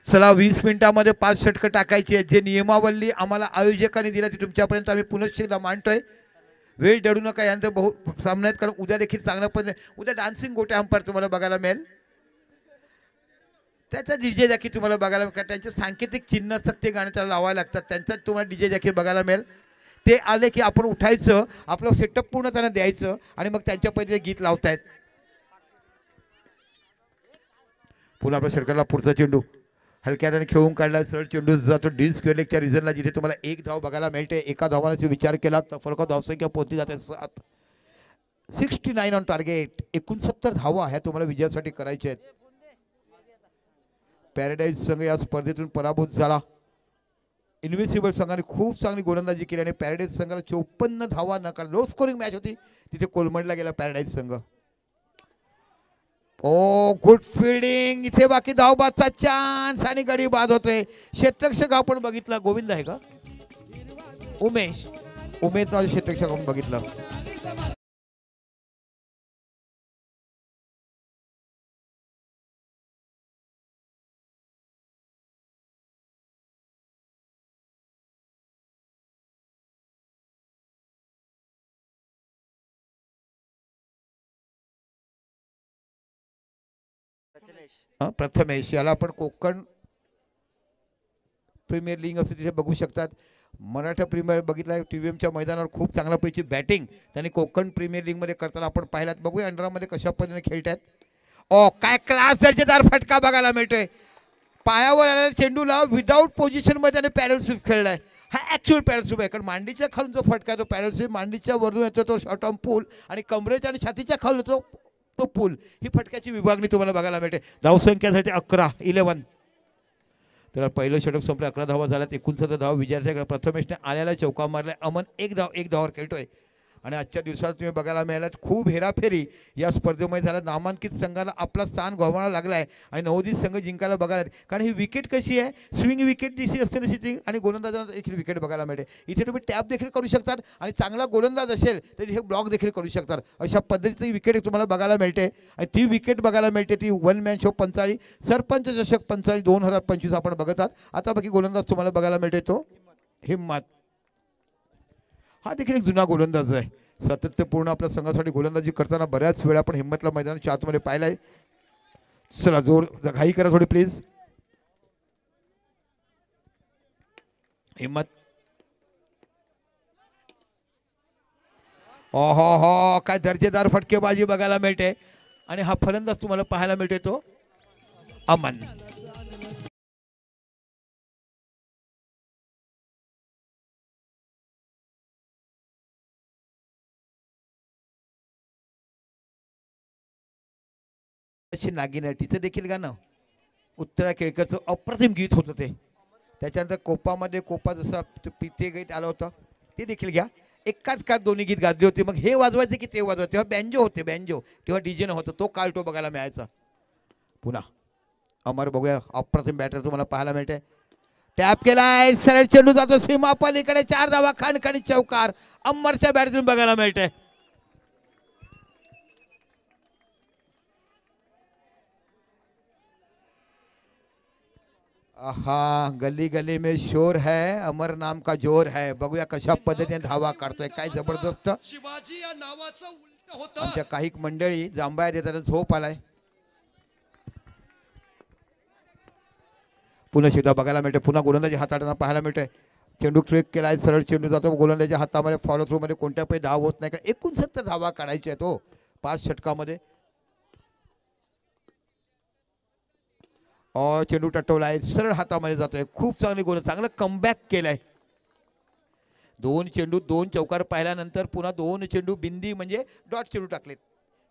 चला, 20 मिनिटांमध्ये 5 षटकं टाकायची आहेत. जे नियमावली आम्हाला आयोजकांनी दिली ती तुमच्यापर्यंत आम्ही पुनश्च मांडतोय. वेळ दडू नका. यानंतर बहु सामने आहेत, कारण उद्या देखील चांगलं पण उद्या डान्सिंग गोटे अंपायर तुम्हाला बघायला मिळेल. त्याचा डीजे जॅकी तुम्हाला बघायला मिळेल. त्यांचे सांकेतिक चिन्ह असतात, ते गाणे त्याला लावायला लागतात. त्यांचा तुम्हाला डीजे जॅकी बघायला मिळेल. ते आले की आपण उठायचं, आपलं सेटअप पूर्ण त्यांना द्यायचं आणि मग त्यांच्या पहिले गीत लावतायत. पुन्हा आपल्या षटकाला पुढचा चेंडू हलक्या त्याने खेळून काढला. सरळ चेंडू जातो डी स्क्वेअर लेगच्या रिझनला, जिथे तुम्हाला 1 धाव बघायला मिळते. एका धावाने विचार केला तर फलक धावसंख्या पोहोचली जाते 7. 69 ऑन टार्गेट. 69 धावा ह्या तुम्हाला विजयासाठी करायच्या आहेत. पॅराडाईज संघ या स्पर्धेतून पराभूत झाला. इन्व्हिसिबल संघाने खूप चांगली गोलंदाजी केली आणि पॅराडाईज संघाला 54 धावा नकार. लो स्कोरिंग मॅच होती, तिथे कोलमडला गेला पॅराडाईज संघ. ओ गुड फिल्डिंग. इथे बाकी धावबादचा चान्स आणि गडी बाद होतोय. क्षेत्ररक्षक आपण बघितला, गोविंद आहे का, उमेश नावाचे क्षेत्ररक्षक आपण बघितलं. प्रथमेश याला आपण कोकण प्रीमियर लीग असते तिथे बघू शकतात. मराठा प्रीमियर बघितला TVMच्या मैदानावर खूप चांगल्यापैकी बॅटिंग त्यांनी कोकण प्रीमियर लीगमध्ये करताना आपण पाहिलात. बघूया अंडरमध्ये कशा पद्धतीने खेळतात. काय क्लास दर्जेदार फटका बघायला मिळतोय. पायावर आलेल्या चेंडूला विदाऊट पोझिशनमध्ये त्याने पॅरल स्वीप खेळलाय. हा ॲक्च्युअल पॅरल स्वीप आहे, कारण मांडीच्या खालून जो फटका आहे तो पॅरल स्वीप, मांडीच्या वरून येतो तो शॉर्ट ऑन पूल आणि कमरेच्या आणि छातीच्या खालून येतो तो पूल. ही फटक्याची विभागणी तुम्हाला बघायला मिळते. धावसंख्यासाठी 11 तर पहिलं षटक संपलं. 11 धावा झाल्यात. 69 धावा विजयाच्या प्रथमेशने आल्याला चौका मारलाय. अमन एक धावावर खेळतोय. आणि आजच्या दिवसात तुम्ही बघायला मिळालात खूप हेराफेरी या स्पर्धेमध्ये झाला. नामांकित संघाला आपला स्थान गमावायला लागला आहे आणि नवोदित संघ जिंकायला बघायला. कारण ही विकेट कशी आहे, स्विंग विकेट दिसली असते ना सिटिंग, आणि गोलंदाजांना देखील विकेट बघायला मिळते. इथे तुम्ही टॅप देखील करू शकतात आणि चांगला गोलंदाज असेल तर इथे ब्लॉक देखील करू शकतात. अशा पद्धतीची विकेट तुम्हाला बघायला मिळते. आणि ती विकेट बघायला मिळते ती वन मॅन शो 45 सरपंच चषक 45 2025 आपण बघत आहात. आता बाकी गोलंदाज तुम्हाला बघायला मिळते तो हिम्मत. हा देखील एक जुना गोलंदाज आहे. सातत्यपूर्ण आपल्या संघासाठी गोलंदाजी करताना बऱ्याच वेळा आपण हिम्मतला मैदानाच्या आतमध्ये पाहिलाय. चला जोर घाई करा थोडी प्लीज. हिम्मत हो काय दर्जेदार फटकेबाजी बघायला मिळते. आणि हा फलंदाज तुम्हाला पाहायला मिळते तो अमन. नागिन आहे तिचं देखील गाणं उत्तरा केळकरचं अप्रतिम गीत होतं ते. त्याच्यानंतर कोपा जसं पिते गीत आलं होतं ते देखील घ्या. एकाच काळ दोन्ही गीत गाजली होती. मग हे वाजवायचे की ते वाजवायचे. तेव्हा बँजो होते, बँजो तेव्हा डीजे नव्हतं. तो काळ तो बघायला मिळायचा. पुन्हा अमर बघूया. अप्रतिम बॅटर तुम्हाला पाहायला मिळते. टॅप केलाय, सरळ चेंडू जातो सीमा पलीकडे. 4 धावा खानखानी चौकार अमरच्या बॅटतून बघायला मिळते. हा गली गली में शोर है, अमर नाम का जोर है. बघूया कशा पद्धतीने धावा काढतोय. काय जबरदस्त. शिवाजी या नावाचं उलट होतं. आमच्या काही मंडळी जांभया देताना झोप आलाय. पुन्हा सुद्धा बघायला मिळते. पुन्हा गोलंदाजी हाताळताना पाहायला मिळते. चेंडू ट्रेक केलाय, सरळ चेंडू जातो गोलंदाजी हातामध्ये. फॉलो थ्रू मध्ये कोणत्या पैकी धाव होत नाही. कारण 69 धावा काढायच्या आहेत हो 5 षटकामध्ये. चेंडू टटवलाय, सरळ हातामध्ये जातोय. खूप चांगली गोल, चांगलं कमबॅक केलंय. 2 चेंडू 2 चौकार पाहिल्यानंतर पुन्हा 2 चेंडू बिंदी म्हणजे डॉट चेंडू टाकलेत.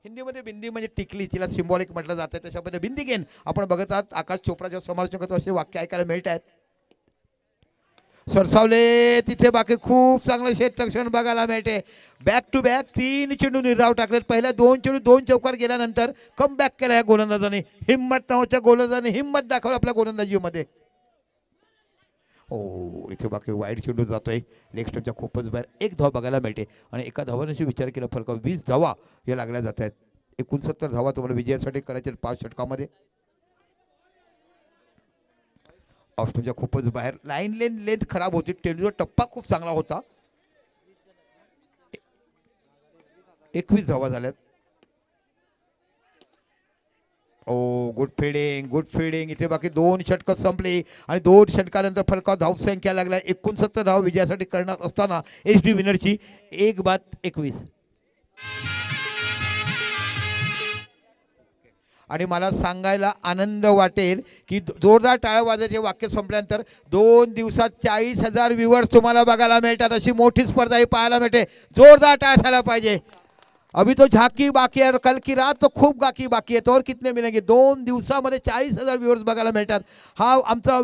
हिंदीमध्ये बिंदी म्हणजे टिकली, तिला सिम्बॉलिक म्हटलं जातं. त्याच्यामध्ये बिंदी गेन आपण बघत आहात. आकाश चोप्रा जेव्हा समालोचन करतो असे वाक्य ऐकायला मिळत आहेत. सरसावले तिथे बाकी खूप चांगलं क्षेत्ररक्षण बघायला मिळते. बॅक टू बॅक 3 चेंडू निर्धाव टाकलेत. पहिल्या 2 चेंडू 2 चौकार गेल्यानंतर कम बॅक केला या गोलंदाजाने. हिम्मत नावाच्या गोलंदाजाने हिम्मत दाखवली आपल्या गोलंदाजीमध्ये. हो इथे बाकी वाईट चेंडू जातोय लेग स्टंपच्या खूपच बाहेर. 1 धाव बघायला मिळते आणि एका धावाने विचार केला फरक 20 धावा या लागल्या जात आहेत. 69 धावा तुम्हाला विजयासाठी करायचे 5 षटकामध्ये. ऑफ स्टंपच्या खूपच बाहेर. लाईन लेंथ खराब होती. चेंडूचा टप्पा खूप चांगला होता. 21 धावा झाल्यात. Good fielding. इथे बाकी 2 षटकं संपली आणि 2 षटकानंतर फलकावर धावसंख्या लागल्या. 69 धाव विजयासाठी करणार असताना HD विनरची 1-21. आणि मला सांगायला आनंद वाटेल की जोरदार टाळ्या वाजायचे वाक्य संपल्यानंतर 2 दिवसात 40,000 व्ह्यूअर्स तुम्हाला बघायला मिळतात. अशी मोठी स्पर्धा ही पाहायला मिळते. जोरदार टाळ्या झाला पाहिजे. अभी तो झाकी बाकी है, कल की रात तो खूप बाकी है. तो और कितने मिलेंगे. 2 दिवसामध्ये 40,000 व्ह्यूअर्स बघायला मिळतात. हा आमचा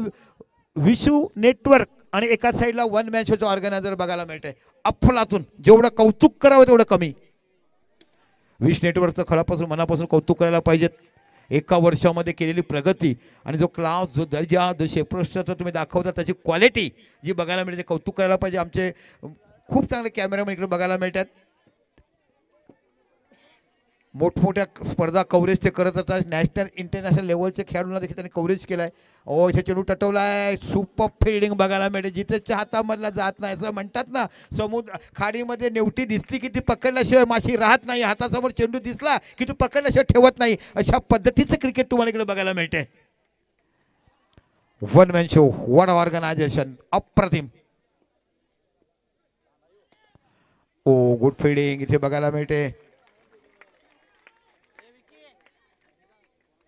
विशू नेटवर्क आणि एका साईडला वन मॅन शोचा ऑर्गनायझर बघायला मिळते. अफलातून जेवढं कौतुक करावं तेवढं कमी. विश नेटवर्कचं खळापासून मनापासून कौतुक करायला पाहिजेत. एका वर्षामध्ये केलेली प्रगती आणि जो क्लास, जो दर्जा, जो क्षेत्ररक्षणाचा तुम्ही दाखवता त्याची क्वालिटी जी बघायला मिळते कौतुक करायला पाहिजे. आमचे खूप चांगले कॅमेरामॅन इकडे बघायला मिळतात. मोठमोठ्या स्पर्धा कव्हरेज ते करत होतात. नॅशनल इंटरनॅशनल लेवलचे खेळाडूंना देखील त्यांनी कव्हरेज केलं आहे. इथे चेंडू टटवलाय. सुपर फिल्डिंग बघायला मिळते. जिथेच्या हातामधला जात नाही असं म्हणतात ना. खाडीमध्ये नेवटी दिसली की ती पकडल्याशिवाय माशी राहत नाही. हातासमोर चेंडू दिसला की तू पकडल्याशिवाय ठेवत नाही. अशा पद्धतीचं क्रिकेट तुम्हाला इकडे बघायला मिळते. One man show, one organisation, अप्रतिम. ओ गुड फिल्डिंग इथे बघायला मिळते.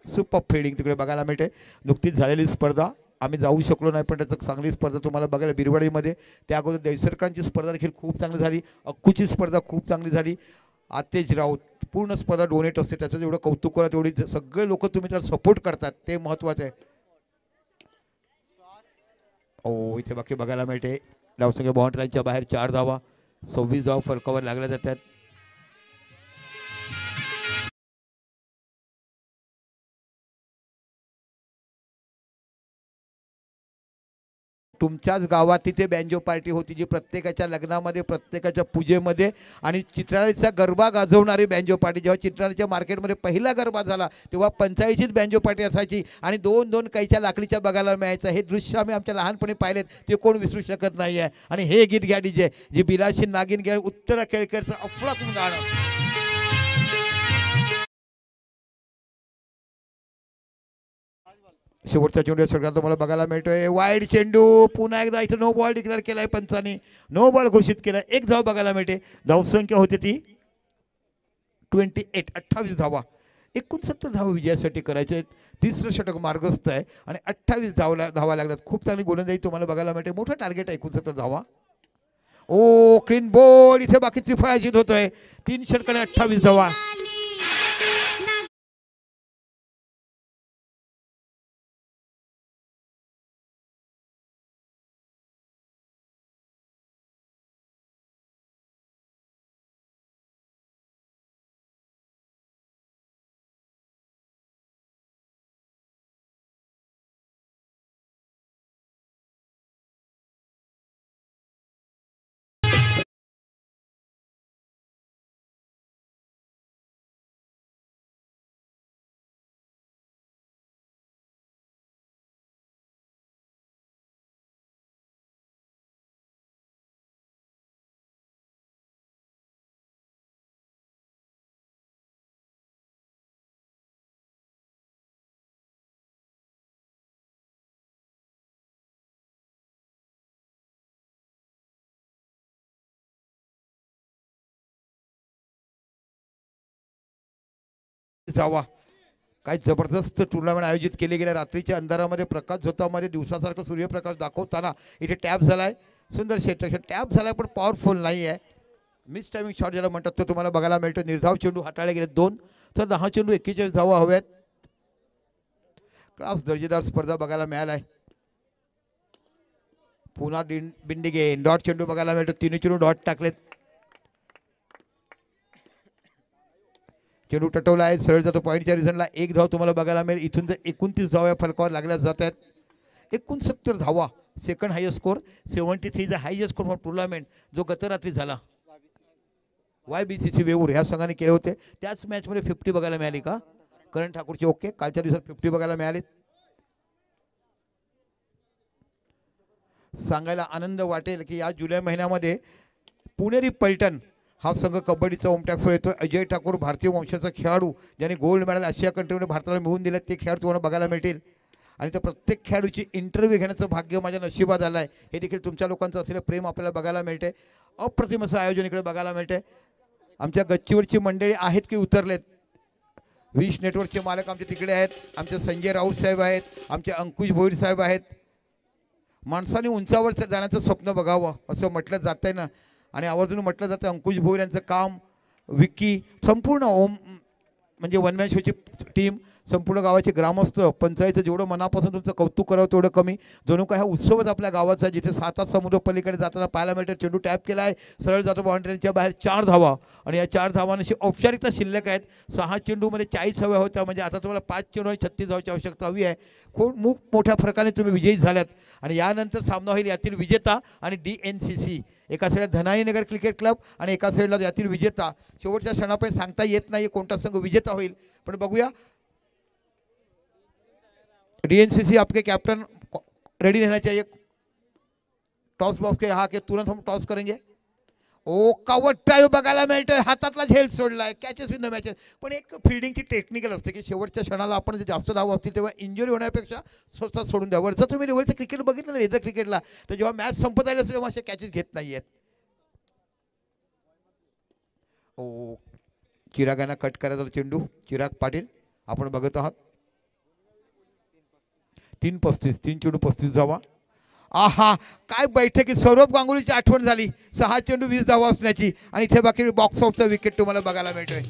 सुपर फिल्डिंग तिकडे बघायला मिळते. नुकतीच झालेली स्पर्धा आम्ही जाऊ शकलो नाही, पण त्याचं चांगली स्पर्धा तुम्हाला बघायला बिरवाडीमध्ये. त्या अगोदर देशसरकारांची स्पर्धा देखील खूप चांगली झाली. अक्कूची स्पर्धा खूप चांगली झाली. आतेज राऊत पूर्ण स्पर्धा डोनेट असते, त्याचं जेवढं कौतुक करा तेवढी सगळे लोक तुम्ही त्याला सपोर्ट करतात ते महत्त्वाचं आहे. ओ इथे बाकी बघायला मिळते. धावसंख्या बाउंड्री लाईनच्या बाहेर 4 धावा, 26 धावा फलकावर लागल्या जातात. तुमच्याच गावात तिथे बँजो पार्टी होती जी प्रत्येकाच्या लग्नामध्ये, प्रत्येकाच्या पूजेमध्ये आणि चित्राळीचा गरबा गाजवणारी बँजो पार्टी. जेव्हा चित्राळीच्या मार्केटमध्ये पहिला गरबा झाला तेव्हा 45चीच बँजो पार्टी असायची आणि 2-2 कैच्या लाकडीच्या बघायला मिळायचं. हे दृश्य आम्ही आमच्या लहानपणी पाहिलेत, ते कोण विसरू शकत नाही आहे. आणि हे गीत घ्या डीजे, जी बिलाशी नागिन घ्या उत्तर केळकरचं अफलातून गाणं. शेवटचा चेंडू सगळ्यात तुम्हाला बघायला मिळतोय. वाईड चेंडू, पुन्हा एकदा इथे नो बॉल डिक्लेअर केलाय पंचांनी, नो बॉल घोषित केलाय. 1 धाव बघायला मिळते. धावसंख्या होती ती 28 धावा. 69 धावा विजयासाठी करायचे. तिसरं षटक मार्गस्थ आहे आणि 28 धावा लागल्यात. खूप चांगली गोलंदाजी तुम्हाला बघायला मिळते. मोठं टार्गेट आहे 69 धावा. ओ क्लीन बॉल, इथे बाकी त्रिफळाजीत होतोय. 3 षटकाने 28 धावा. जावा. काय जबरदस्त टुर्नामेंट आयोजित केले गेले. रात्रीच्या अंधारामध्ये प्रकाश झोतामध्ये दिवसासारखं सूर्यप्रकाश दाखवताना इथे टॅप झालाय. सुंदर क्षेत्र टॅप झालाय पण पॉवरफुल नाही आहे. मिस टायमिंग शॉट ज्याला म्हणतात तो तुम्हाला बघायला मिळतो. निर्धाव चेंडू हाताळले गेले 2, तर 10 चेंडू 41 धावा हव्यात. क्लास दर्जेदार स्पर्धा बघायला मिळालाय. पुन्हा बिंडिगे डॉट चेंडू बघायला मिळतो. 3 चेंडू डॉट टाकलेत. चेंडू टटवला आहे, सरळ जातो पॉईंटच्या रिझनला. 1 धाव तुम्हाला बघायला मिळेल. इथून जर 29 धावा फलकावर लागल्या जात आहेत. 69 धावा second highest score. 73 the highest score for tournament जो गत रात्री झाला. YBCC वेऊर ह्या संघाने केले होते. त्याच मॅचमध्ये 50 बघायला मिळाली का करण ठाकूरची. ओके, कालच्या दिवसात 50 बघायला मिळाले. सांगायला आनंद वाटेल की या जुलै महिन्यामध्ये पुणेरी पलटण हा संघ कबड्डीचा ओमटॅक्सवर येतो. अजय ठाकूर भारतीय वंशाचा खेळाडू ज्याने गोल्ड मेडल आशिया कंट्रीमध्ये भारताला मिळवून दिले, ते खेळाडू तुम्हाला बघायला मिळतील. आणि त्या प्रत्येक खेळाडूची इंटरव्ह्यू घेण्याचं भाग्य माझ्या नशिबात आलं आहे. हे देखील तुमच्या लोकांचं असलेलं प्रेम आपल्याला बघायला मिळते. अप्रतिम असं आयोजन इकडे बघायला मिळते. आमच्या गच्चीवरची मंडळी आहेत की उतरलेत. विश नेटवर्कचे मालक आमचे तिकडे आहेत. आमचे संजय राऊत साहेब आहेत. आमचे अंकुश भोईर साहेब आहेत. माणसाने उंचावर जाण्याचं स्वप्न बघावं असं म्हटलं जात आहे ना, आणि आवर्जून म्हटलं जातं. अंकुश भोईर यांचं काम, विक्की, संपूर्ण ओम म्हणजे वन मॅन शोची टीम, संपूर्ण गावाचे ग्रामस्थ, पंचायतचं जेवढं मनापासून तुमचं कौतुक करावं तेवढं कमी. जणू काय हा उत्सवच आपल्या गावाचा आहे, जिथे 7 समुद्र पलीकडे जाताना पाहायला मिळतं. चेंडू टॅप केला आहे, सरळ जातो बाउंड्रीच्या बाहेर. 4 धावा आणि या 4 धावांशी औपचारिकता शिल्लक आहेत. 6 चेंडूमध्ये 40 हव्या होत्या, म्हणजे आता तुम्हाला 5 चेंडू आणि 36 धावाची आवश्यकता हवी आहे. खूप मोठ्या फरकाने तुम्ही विजयी झाल्यात. आणि यानंतर सामना होईल यातील विजेता आणि DNCC. एका साईडला धनाईनगर क्रिकेट क्लब आणि एका साईडला यातील विजेता. शेवटच्या क्षणापर्यंत सांगता येत नाही कोणता संघ विजेता होईल, पण बघूया. DNCC आपके कैप्टन रेडी रहना चाहिए. टॉस बॉक्स के यहाँ के तुरंत हम टॉस करेंगे. ओ कवट ड्राईव्ह बघायला मिळतोय, हातातला झेल सोडलाय, कॅचेस विन मॅचेस. पण एक फिल्डिंगची टेक्निकल असते की शेवटच्या क्षणाला आपण जे जास्त धाव असतील तेव्हा इंजुरी होण्यापेक्षा स्वतः सोडून द्यावं. जर तुम्ही लेवलचं क्रिकेट बघितलं ना लेदर क्रिकेटला, तर जेव्हा मॅच संपत आली असेल तेव्हा असे कॅचेस घेत नाही आहेत. ओ चिरागांना कट करायचा चेंडू, चिराग पाटील आपण बघत आहात. 3:35, 3 चेंडू 35 धावा. आहा काय बैठकीत सौरभ गांगुलीची आठवण झाली. 6 चेंडू 20 धावा असण्याची आणि इथे बाकी बॉक्स आउटचा विकेट तुम्हाला बघायला मिळतोय.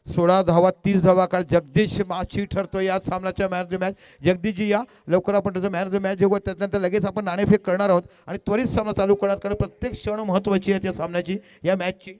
सोळा धावा 30 धावा काळ जगदीश माची ठरतो या सामन्याच्या man of the match. Jagdishji या लवकर आपण त्याचं मॅन ऑफ द मॅच घेऊ, त्यानंतर लगेच आपण नाणेफेक करणार आहोत आणि त्वरित सामना चालू करणार, कारण प्रत्येक क्षण महत्त्वाची आहे त्या सामन्याची या मॅचची.